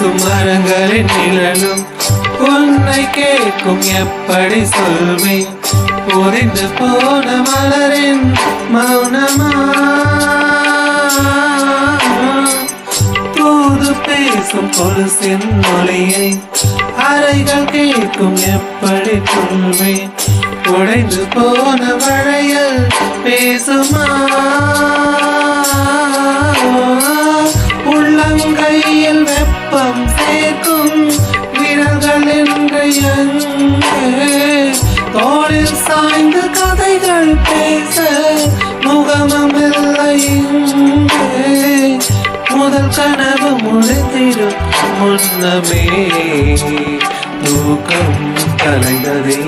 பேசும் மரங்களின் நிழலும் உன்னை கேட்கும் எப்படி சொல்வேன் புரிந்து போன மலரின் மௌனமா தூது பேசும் கொலுசின் மொழியை அறைகள் கேட்கும் எப்படி சொல்வேன் உடைந்து போன வளையல் பேசுமா உள்ளங்கையில் வெப்பம் சேர்க்கும் விரல்கள் என்று தோளில் சாய்ந்து கதைகள் பேச முகமில்லை முதல் கனவு முடிந்திடும் முன்னமே தூக்கம் கலைந்ததே